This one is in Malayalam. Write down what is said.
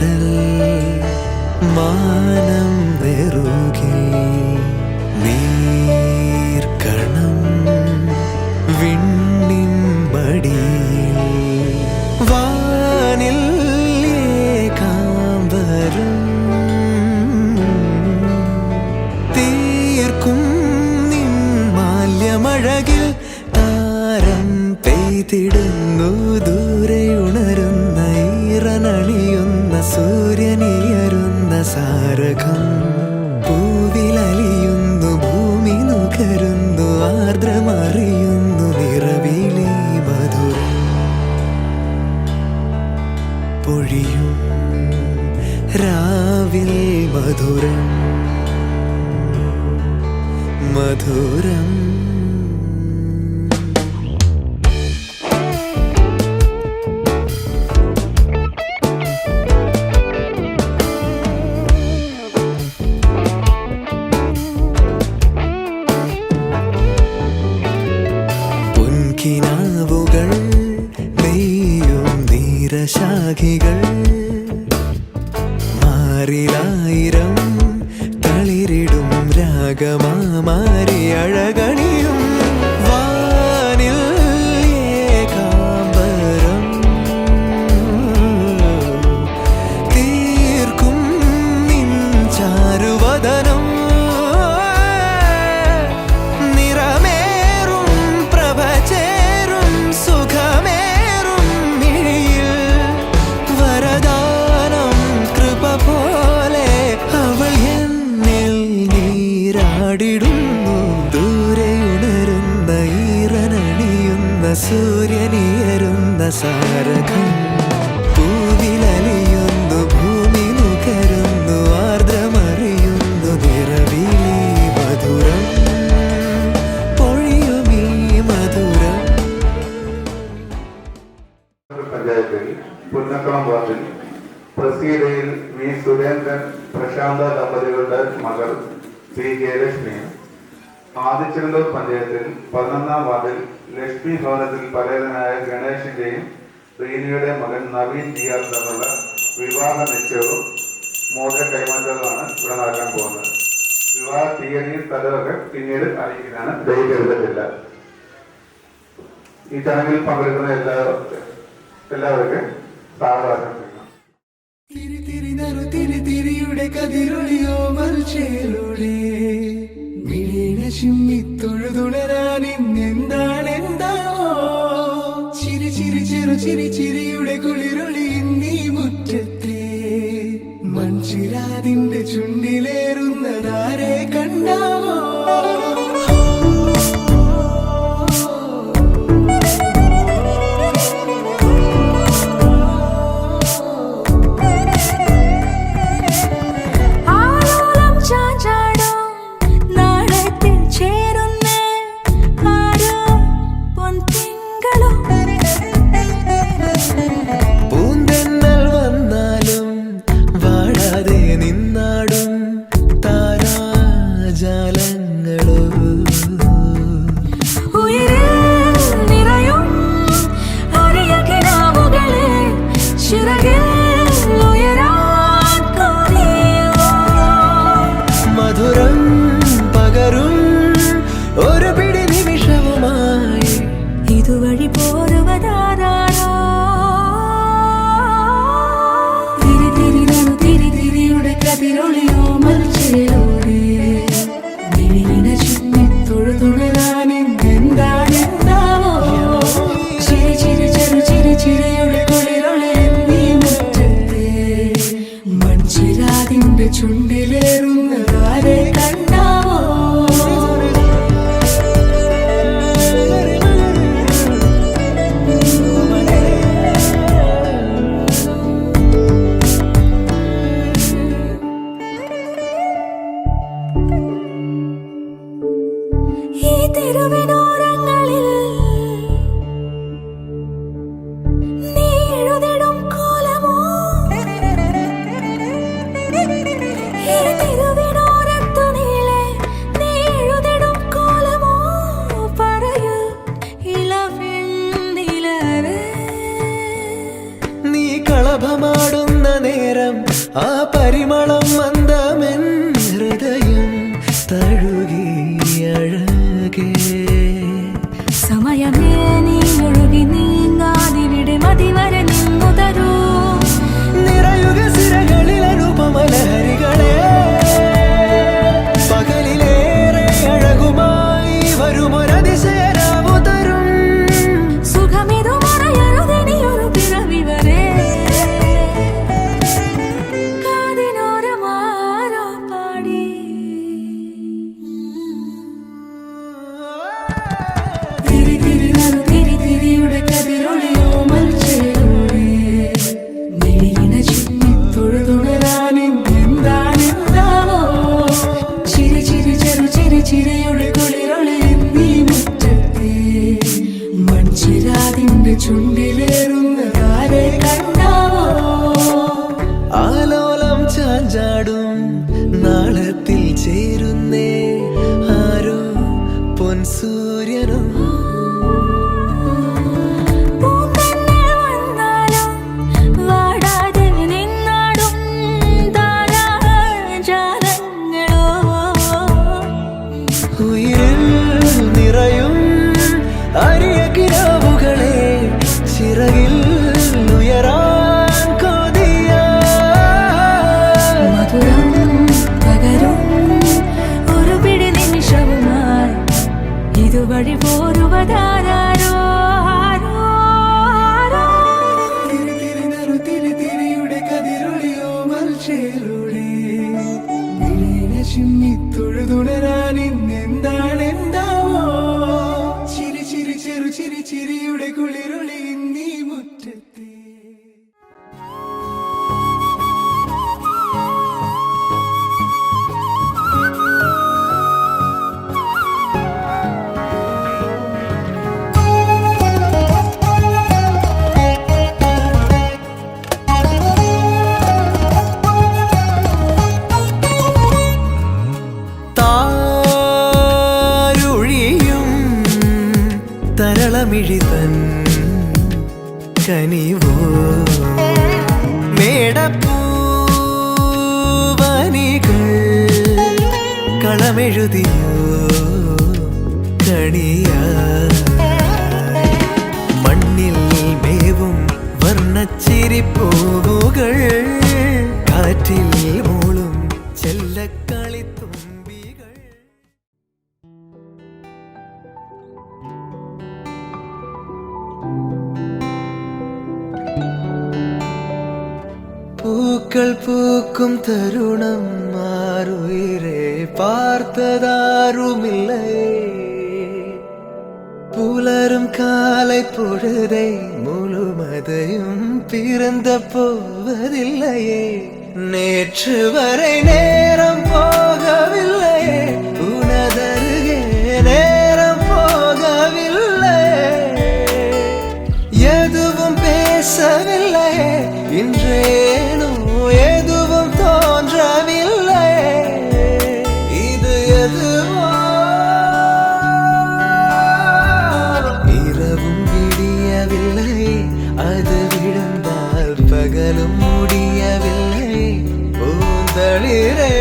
കടൽ മാനം നെറുകി നീർക്കണം വിണ്ണിൻ മടിയിൽ വാനിൽ ഏകാംബരം തീർക്കും നിൻ മാല്യമഴകിൽ താരം പെയ്തിടുന്നു ദൂരെയുണരുന്ന ഈറനണിയുന്ന സൂര്യനിയരുന്ന സാരകം പൂവിലലിയുന്നു ഭൂമി നുകരുന്നു ആർദ്രമറിയുന്നു നിറവിലെ മധുരം പൊഴിയും രാവിൽ മധുരം മധുരം പൊൻകിനാവുകൾ നെയ്യും നീരശാഖികൾ മാറിലായിരം തളിരിടും രാഗമാരി അഴകണിയും വാനിൽ ഏകാംബരം തീർക്കും നിൻ ചാരുവദനം നിറമേറും പ്രഭചേരും സുഖമേറും മിഴിയിൽ വരദാനം കൃപ പോലെ അവൾ എന്നിൽ നീരാടിടുന്നു ദൂരെയുണരുന്ന ഈറനണിയുന്ന സൂര്യനിയരുന്ന സാരകം പൂവിലലിയുന്നു ഭൂമി നുകരുന്നു ആർദ്രമറിയുന്നു നിറവിലെ മധുരം പൊഴിയുമീ മധുരം. പഞ്ചായത്തിൽ പുന്നക്കളം വാർഡിൽ പ്രസീഡയിൽ വി സുരേന്ദ്രൻ പ്രശാന്ത ദമ്പതികളുടെ മകൾ ശ്രീ ജയലക്ഷ്മിയും ആദിച്ചെല്ലൂർ പഞ്ചായത്തിൽ 11-ാം വാർഡിൽ ലക്ഷ്മി ഭവനത്തിൽ പരേതനായ ഗണേഷിന്റെയും റീനയുടെ മകൻ നവീൻ ജിയാർ തമ്മിലുള്ള വിവാഹ നിശ്ചയവും മോദ കൈമാറ്റവുമാണ് ഇവിടെ നടക്കാൻ പോകുന്നത്. വിവാഹ തീയതി സ്ഥലമൊക്കെ പിന്നീട് അറിയിക്കുന്നതാണ്. ഡേറ്റ് എടുത്തിട്ടില്ല. ഈ ചടങ്ങിൽ പങ്കെടുക്കുന്ന എല്ലാവർക്കും സാവകാശം. തിരിയുടെ കതിരൊളിയോ മൽച്ചേലൂടെ തൊഴുതുണരാൻ ഇന്നെന്താണെന്താവോ ചിരി ചിരി ചെറു ചിരി ചിരിയുടെ കുളിരൊളി നീ മുറ്റത്തെ മൺചിരാതിന്റെ ചുണ്ടിലേറുന്നതാരെ കണ്ടാവോ മധുരം പകരും ഒരു പിടി നിമിഷവുമായി ഇതുവഴി പോരുവതാരോ തിരിയുടെ കതിരൊളിയോ മൽച്ചേലോടെ തൊഴുതുണരാൻ എന്താണെന്താവോ ചിരി ചിരി ചെറു ചിരി ചിരിയുടെ കുളിരൊളി നീ ആ പരിമളം മന്ദമെൻ ഹൃദയം തഴുകി അഴകേ സമയമേ നീ ഒഴുകി നീങ്ങാതിവിടെ മതിവരെ നിന്നു തരൂ നിറയുക സിരകളിൽ അനുപമലഹരികളെ പകലിലേറെ അഴകുമായി വരുമൊരതിശയരാവു തരും സുഖമിതു മറയരുതിനിയൊരു പിറവി വരെ കാതിനോരമാരോ പാടി തിരി തിരി നറു തിരി തിരിയുടെ കതിരൊളിയോ മൽച്ചേരൂടെ മിഴിയിണ ചുറ്റി തൊഴുതുണരാനെന്താണെന്താവോ ചിരി ചിരി ചെറു ചിരി ചിരിയുടെ കുളിരൊളി നീ മുറ്റത്തെ മൺചിരാതിന്റെ ചുണ്ടിലേറുന്നതാരെ കണ്ടാവോ ആലോലം ചാഞ്ചാടും നാളത്തിൽ ചേരുന്നേ ആരോ പൊൻസൂര്യനും പൂന്തന്നെ വന്നാലും വാടാതെ നിന്നാടും താരാജാലങ്ങളോ ഉയിരിൽ നിറയും അരിയ കിനാവുകളെ ചിറകിൽ ഉയരാൻ കൊതിയ മധുരം പകരും ഒരു പിടി നിമിഷവുമായി ഇതുവഴി പോരുവതാരോ ആരോ ആരോ തിരി തിരി നറു തിരി തിരിയുടെ കതിരൊളിയോ മൽച്ചേരുളി മിഴിയിണ ചിമ്മി തൊഴുതുണരാൻ ഇന്നെന്താണെന്താവോ ചിരി ചിരി ചെറു ചിരി ചിരിയുടെ കുളിരൊളി നീ മുറ്റത്തെ താരുഴിയും തരളമിഴിതൻ കനിവോ മേടപ്പൂവനികൾ കളമെഴുതിയോ കണിയ മണ്ണിൽ മേവും വർണ്ണച്ചിരിപ്പൂവുകൾ കാറ്റിൽ മൂളും ചെല്ലക്കളിത്തുമ്പികൾ പൂക്കൾ പൂക്കും തരുണം മാറുയിരെ பார்த்ததாருமில்லை புலரும் காலை பொழுதை முழுமதையும் பிறந்த போவதில்லையே நேற்று வரை நேரம் போகவில்லையே உனதருகே நேரம் போகவில்லை எதுவும் பேசவில்லையே இன்றேனோ எதுவும் தோன்றவில்லை இது எதுவோ இரவும் விடியவில்லை அது விழுந்தால் பகலும் முடியவில்லை பூந்தளிரே